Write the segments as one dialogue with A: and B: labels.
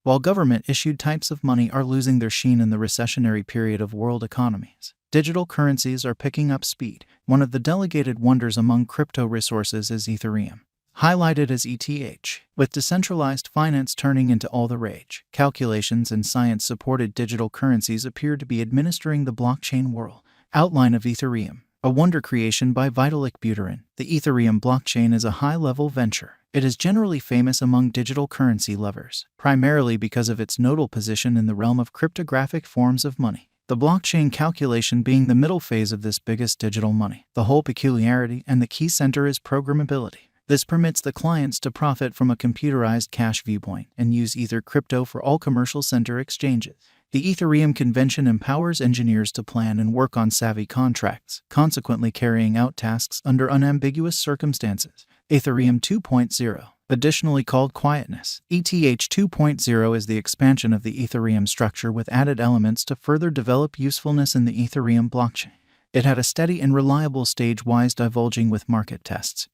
A: While government-issued types of money are losing their sheen in the recessionary period of world economies, digital currencies are picking up speed. One of the delegated wonders among crypto resources is Ethereum, highlighted as ETH. With decentralized finance turning into all the rage, calculations and science-supported digital currencies appear to be administering the blockchain world. Outline of Ethereum. A wonder creation by Vitalik Buterin, the Ethereum blockchain is a high-level venture. It is generally famous among digital currency lovers, primarily because of its nodal position in the realm of cryptographic forms of money. The blockchain calculation being the middle phase of this biggest digital money. The whole peculiarity and the key center is programmability. This permits the clients to profit from a computerized cash viewpoint and use Ether crypto for all commercial center exchanges. The Ethereum convention empowers engineers to plan and work on savvy contracts, consequently carrying out tasks under unambiguous circumstances. Ethereum 2.0, additionally called quietness. ETH 2.0 is the expansion of the Ethereum structure with added elements to further develop usefulness in the Ethereum blockchain. It had a steady and reliable stage-wise divulging with market tests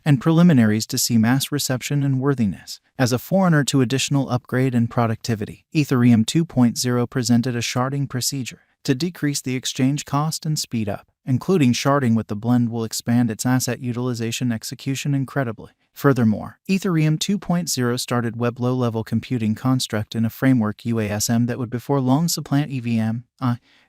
A: and preliminaries to see mass reception and worthiness. As a forerunner to additional upgrade and productivity, Ethereum 2.0 presented a sharding procedure to decrease the exchange cost and speed up. Including sharding with the blend will expand its asset utilization execution incredibly. Furthermore, Ethereum 2.0 started web low-level computing construct in a framework UASM that would before long supplant EVM,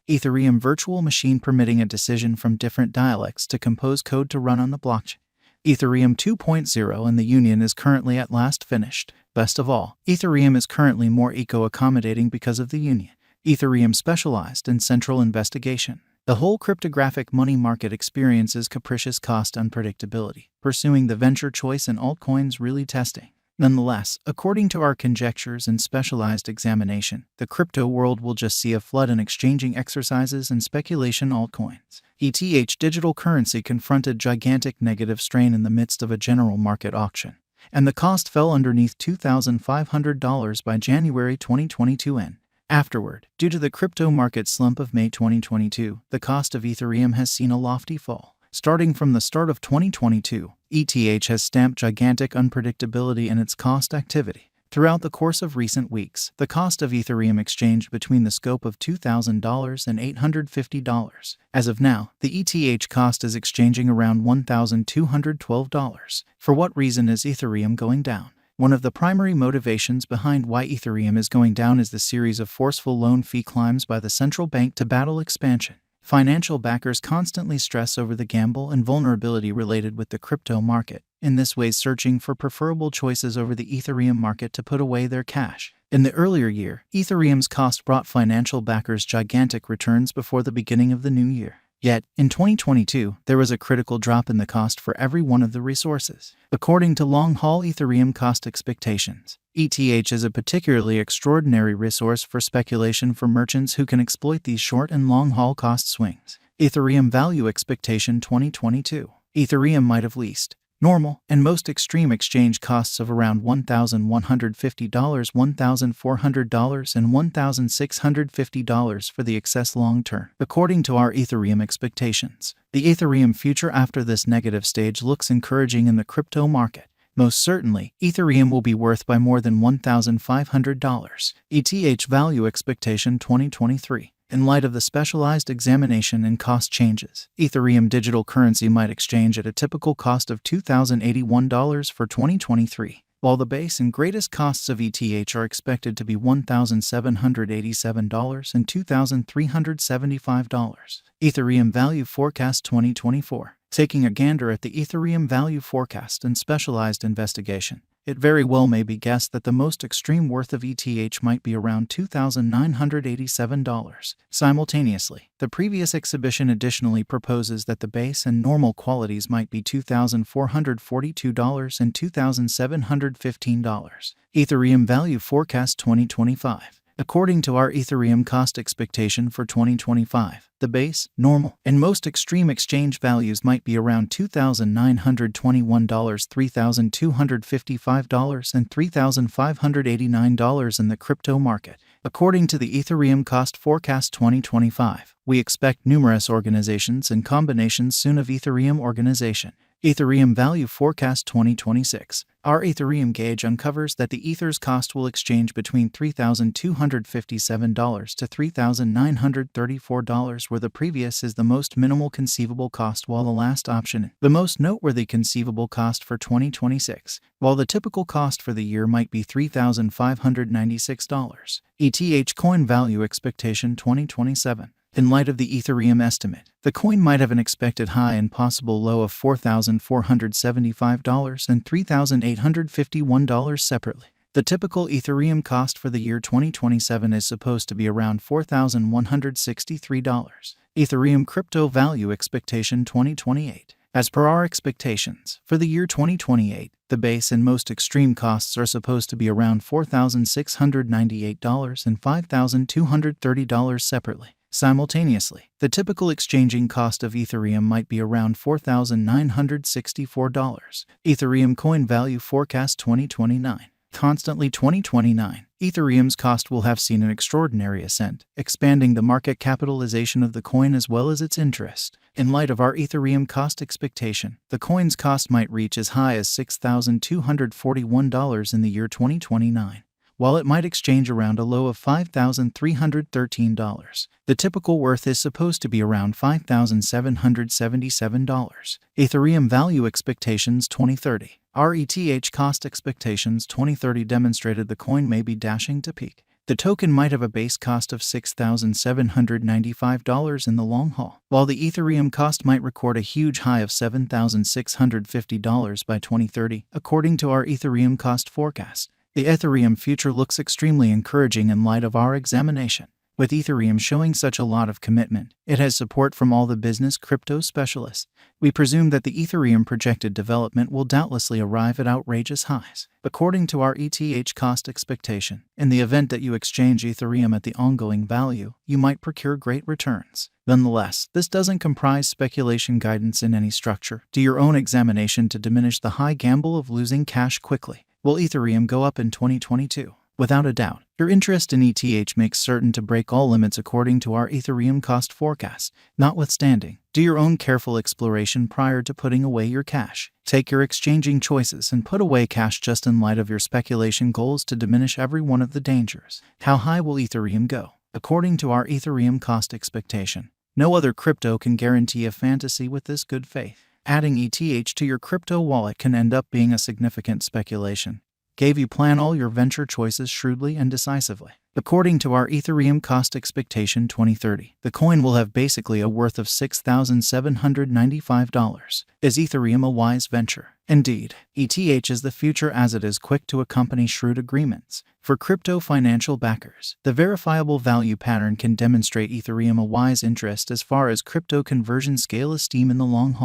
A: Ethereum virtual machine, permitting a decision from different dialects to compose code to run on the blockchain. Ethereum 2.0 and the Union is currently at last finished. Best of all, Ethereum is currently more eco-accommodating because of the Union. Ethereum specialized in central investigation. The whole cryptographic money market experiences capricious cost unpredictability, pursuing the venture choice and altcoins really testing. Nonetheless, according to our conjectures and specialized examination, the crypto world will just see a flood in exchanging exercises and speculation altcoins. ETH digital currency confronted gigantic negative strain in the midst of a general market auction, and the cost fell underneath $2,500 by January 2022 and afterward. Due to the crypto market slump of May 2022, the cost of Ethereum has seen a lofty fall. Starting from the start of 2022, ETH has stamped gigantic unpredictability in its cost activity. Throughout the course of recent weeks, the cost of Ethereum exchanged between the scope of $2,000 and $850. As of now, the ETH cost is exchanging around $1,212. For what reason is Ethereum going down? One of the primary motivations behind why Ethereum is going down is the series of forceful loan fee climbs by the central bank to battle expansion. Financial backers constantly stress over the gamble and vulnerability related with the crypto market, in this way searching for preferable choices over the Ethereum market to put away their cash. In the earlier year, Ethereum's cost brought financial backers gigantic returns before the beginning of the new year. Yet, in 2022, there was a critical drop in the cost for every one of the resources. According to long-haul Ethereum cost expectations, ETH is a particularly extraordinary resource for speculation for merchants who can exploit these short and long-haul cost swings. Ethereum value expectation 2022. Ethereum might have least normal and most extreme exchange costs of around $1,150, $1,400, and $1,650 for the excess long term. According to our Ethereum expectations, the Ethereum future after this negative stage looks encouraging in the crypto market. Most certainly, Ethereum will be worth by more than $1,500. ETH value expectation 2023. In light of the specialized examination and cost changes, Ethereum digital currency might exchange at a typical cost of $2,081 for 2023, while the base and greatest costs of ETH are expected to be $1,787 and $2,375. Ethereum value forecast 2024. Taking a gander at the Ethereum value forecast and specialized investigation, it very well may be guessed that the most extreme worth of ETH might be around $2,987. Simultaneously, the previous exhibition additionally proposes that the base and normal qualities might be $2,442 and $2,715. Ethereum value forecast 2025. According to our Ethereum cost expectation for 2025, the base, normal, and most extreme exchange values might be around $2,921, $3,255, and $3,589 in the crypto market. According to the Ethereum Cost Forecast 2025, we expect numerous organizations and combinations soon of Ethereum organization. Ethereum Value Forecast 2026. Our Ethereum gauge uncovers that the Ether's cost will exchange between $3,257 to $3,934, where the previous is the most minimal conceivable cost while the last option the most noteworthy conceivable cost for 2026, while the typical cost for the year might be $3,596. ETH Coin Value Expectation 2027. In light of the Ethereum estimate, the coin might have an expected high and possible low of $4,475 and $3,851 separately. The typical Ethereum cost for the year 2027 is supposed to be around $4,163. Ethereum Crypto Value Expectation 2028. As per our expectations, for the year 2028, the base and most extreme costs are supposed to be around $4,698 and $5,230 separately. Simultaneously, the typical exchanging cost of Ethereum might be around $4,964. Ethereum Coin Value Forecast 2029. Constantly 2029, Ethereum's cost will have seen an extraordinary ascent, expanding the market capitalization of the coin as well as its interest. In light of our Ethereum cost expectation, the coin's cost might reach as high as $6,241 in the year 2029. While it might exchange around a low of $5,313. The typical worth is supposed to be around $5,777. Ethereum Value Expectations 2030. Our ETH Cost Expectations 2030 demonstrated the coin may be dashing to peak. The token might have a base cost of $6,795 in the long haul, while the Ethereum cost might record a huge high of $7,650 by 2030, according to our Ethereum cost forecast. The Ethereum future looks extremely encouraging in light of our examination. With Ethereum showing such a lot of commitment, it has support from all the business crypto specialists. We presume that the Ethereum projected development will doubtlessly arrive at outrageous highs. According to our ETH cost expectation, in the event that you exchange Ethereum at the ongoing value, you might procure great returns. Nonetheless, this doesn't comprise speculation guidance in any structure. Do your own examination to diminish the high gamble of losing cash quickly. Will Ethereum go up in 2022? Without a doubt, your interest in ETH makes certain to break all limits according to our Ethereum cost forecast. Notwithstanding, do your own careful exploration prior to putting away your cash. Take your exchanging choices and put away cash just in light of your speculation goals to diminish every one of the dangers. How high will Ethereum go? According to our Ethereum cost expectation, no other crypto can guarantee a fantasy with this good faith. Adding ETH to your crypto wallet can end up being a significant speculation. Gave you plan all your venture choices shrewdly and decisively. According to our Ethereum cost expectation 2030, the coin will have basically a worth of $6,795. Is Ethereum a wise venture? Indeed, ETH is the future as it is quick to accompany shrewd agreements. For crypto financial backers, the verifiable value pattern can demonstrate Ethereum a wise interest as far as crypto conversion scale esteem in the long haul.